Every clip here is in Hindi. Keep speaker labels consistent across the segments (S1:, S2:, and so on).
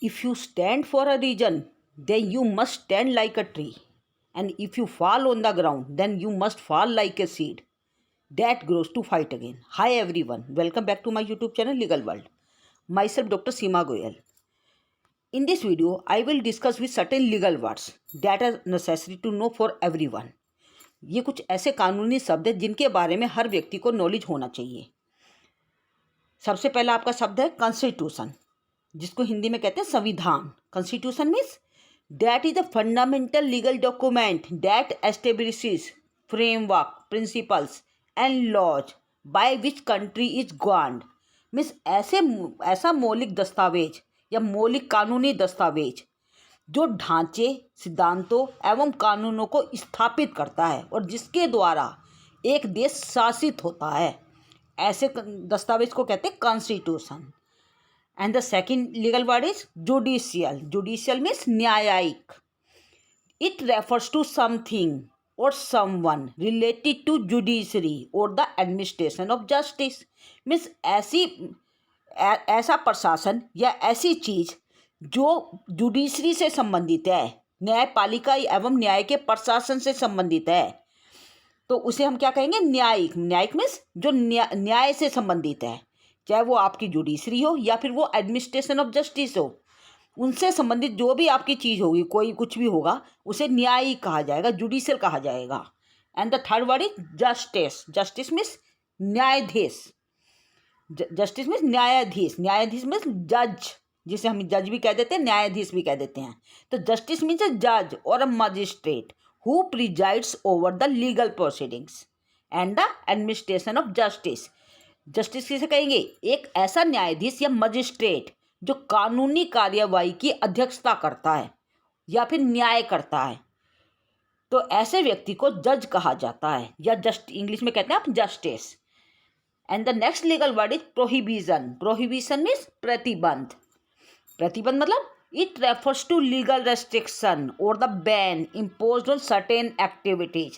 S1: If you stand for a reason, then you must stand like a tree. And if you fall on the ground, then you must fall like a seed that grows to fight again. Hi everyone, welcome back to my YouTube channel Legal World. Myself Dr. Seema Goyal. In this video, I will discuss with certain legal words that are necessary to know for everyone. ये कुछ ऐसे कानूनी शब्द हैं जिनके बारे में हर व्यक्ति को नॉलेज होना चाहिए। सबसे पहला आपका शब्द है कॉन्स्टिट्यूशन, जिसको हिंदी में कहते हैं संविधान। Constitution means that is the fundamental legal document that establishes framework principles and laws by which country is governed. Means ऐसा मौलिक दस्तावेज या मौलिक कानूनी दस्तावेज जो ढांचे, सिद्धांतों एवं कानूनों को स्थापित करता है और जिसके द्वारा एक देश शासित होता है, ऐसे दस्तावेज को कहते हैं constitution. And the second legal word is judicial. Judicial means न्यायिक। इट रेफर्स टू समथिंग और समवन रिलेटेड टू जुडिशरी और the administration of justice. Means ऐसा प्रशासन या ऐसी चीज जो जुडिशरी से संबंधित है, न्यायपालिका एवं न्याय के प्रशासन से संबंधित है, तो उसे हम क्या कहेंगे? न्यायिक। न्यायिक मीन्स जो न्याय से संबंधित है, चाहे वो आपकी जुडिशरी हो या फिर वो एडमिनिस्ट्रेशन ऑफ जस्टिस हो, उनसे संबंधित जो भी आपकी चीज़ होगी, कोई कुछ भी होगा, उसे न्यायिक कहा जाएगा, जुडिशियल कहा जाएगा। And the third word is justice. Justice means न्यायाधीश। जस्टिस मीन्स न्यायाधीश। न्यायाधीश मीन्स जज, जिसे हम जज भी कह देते हैं, न्यायाधीश भी कह देते हैं। तो जस्टिस मीन्स अ जज और a magistrate who presides over the legal proceedings and the administration of justice। Justice किसे कहेंगे? एक ऐसा न्यायाधीश या मजिस्ट्रेट जो कानूनी कार्यवाही की अध्यक्षता करता है या फिर न्याय करता है, तो ऐसे व्यक्ति को जज कहा जाता है, या जस्ट इंग्लिश में कहते हैं आप justice. And the next legal word is prohibition. Prohibition means प्रतिबंध। प्रतिबंध मतलब it refers to legal restriction or the ban imposed on certain activities,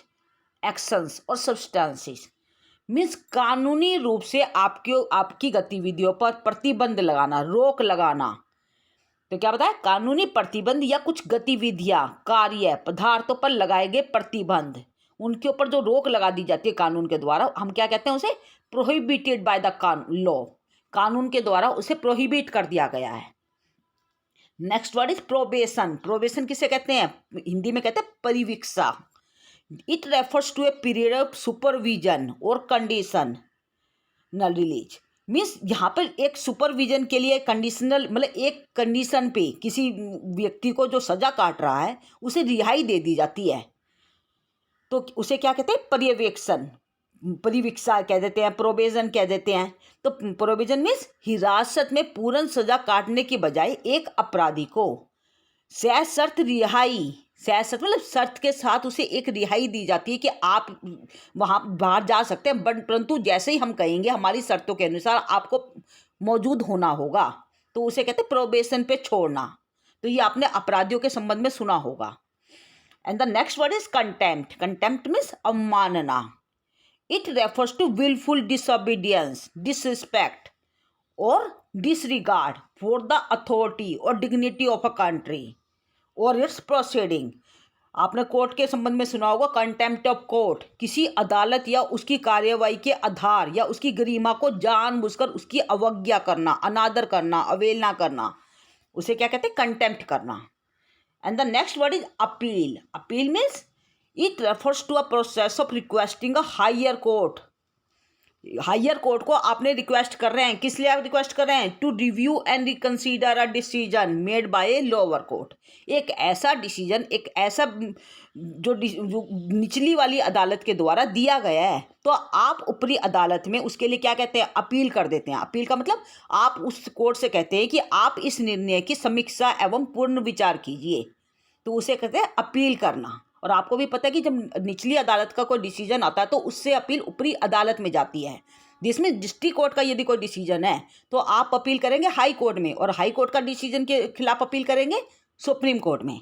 S1: actions or substances। Means कानूनी रूप से आपकी गतिविधियों पर प्रतिबंध लगाना, रोक लगाना। तो क्या बताया? कानूनी प्रतिबंध या कुछ गतिविधियां, कार्य, पदार्थों पर लगाए गए प्रतिबंध, उनके ऊपर जो रोक लगा दी जाती है कानून के द्वारा, हम क्या कहते हैं? उसे प्रोहिबिटेड बाय द लॉ। कानून के द्वारा उसे प्रोहिबिट कर दिया गया है। Next word is probation. Probation किसे कहते हैं? हिंदी में कहते हैं परिवीक्षा। It refers to a period of supervision और कंडीशन न रिलीज। मीन्स यहाँ पर एक सुपरविजन के लिए कंडीशनल, मतलब एक कंडीशन पे किसी व्यक्ति को जो सजा काट रहा है उसे रिहाई दे दी जाती है, तो उसे क्या कहते हैं? पर्यवेक्षण, परिवीक्षा कह देते हैं, प्रोबेशन कह देते हैं। तो प्रोबेशन मीन्स हिरासत में पूर्ण सजा काटने की बजाय एक अपराधी को सशर्त रिहाई, सशर्त मतलब शर्त के साथ उसे एक रिहाई दी जाती है कि आप वहाँ बाहर जा सकते हैं, परंतु जैसे ही हम कहेंगे हमारी शर्तों के अनुसार आपको मौजूद होना होगा, तो उसे कहते हैं प्रोबेशन पे छोड़ना। तो ये आपने अपराधियों के संबंध में सुना होगा। And the next word is contempt. Contempt means अवमानना। It refers to willful disobedience, disrespect or disregard for the authority or dignity of a country or its proceeding। आपने कोर्ट के संबंध में सुना होगा कंटेम्प्ट ऑफ कोर्ट। किसी अदालत या उसकी कार्यवाही के आधार या उसकी गरिमा को जानबूझकर उसकी अवज्ञा करना, अनादर करना, अवहेलना करना, उसे क्या कहते हैं? कंटेम्प्ट करना। And the next word is appeal. Appeal means it refers to a process of requesting a higher court। Higher court को आपने रिक्वेस्ट कर रहे हैं, किस लिए आप रिक्वेस्ट कर रहे हैं? To review and reconsider a decision made by a lower court. एक ऐसा डिसीजन, एक ऐसा जो निचली वाली अदालत के द्वारा दिया गया है, तो आप ऊपरी अदालत में उसके लिए क्या कहते हैं? अपील कर देते हैं। अपील का मतलब आप उस कोर्ट से कहते हैं कि आप इस निर्णय की समीक्षा एवं पूर्ण विचार कीजिए, तो उसे कहते हैं अपील करना। और आपको भी पता है कि जब निचली अदालत का कोई डिसीजन आता है तो उससे अपील ऊपरी अदालत में जाती है। जिसमें डिस्ट्रिक्ट कोर्ट का यदि कोई डिसीजन है तो आप अपील करेंगे हाई कोर्ट में, और हाई कोर्ट का डिसीजन के खिलाफ अपील करेंगे सुप्रीम कोर्ट में।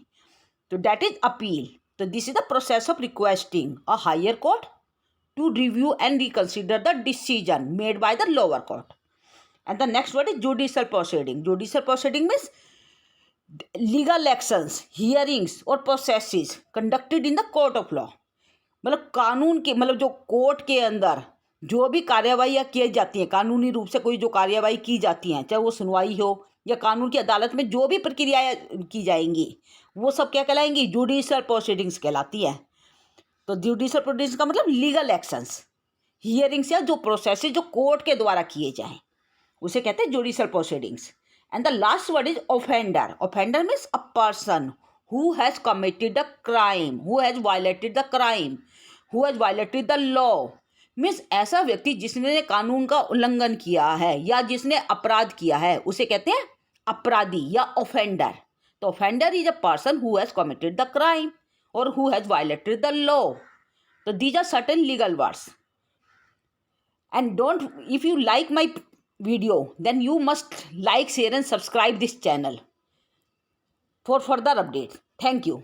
S1: तो दैट इज अपील। तो this is the process of requesting a higher court to review and reconsider the decision made by the lower court. And the next word is judicial proceeding. Judicial proceeding means legal actions, hearings और processes conducted in the court of law. मतलब कानून के, मतलब जो कोर्ट के अंदर जो भी कार्यवाही की जाती हैं, कानूनी रूप से कोई जो कार्यवाही की जाती हैं, चाहे वो सुनवाई हो या कानून की अदालत में जो भी प्रक्रियाएं की जाएंगी, वो सब क्या कहलाएंगी? जुडिशियल प्रोसीडिंग्स कहलाती है। तो जुडिशियल प्रोसीडिंग्स का मतलब लीगल एक्शंस, हियरिंग्स या जो प्रोसेस जो कोर्ट के द्वारा किए जाएं, उसे कहते हैं judicial proceedings. And the last word is offender. Offender means a person who has committed the crime, who has violated the crime, who has violated the law. Means ऐसा व्यक्ति जिसने कानून का उल्लंघन किया है या जिसने अपराध किया है, उसे कहते हैं अपराधी या ऑफेंडर। तो offender is a person who has committed the crime और who has violated the law. तो these are certain legal words. And if you like my video, then you must like, share and subscribe this channel for further updates. Thank you.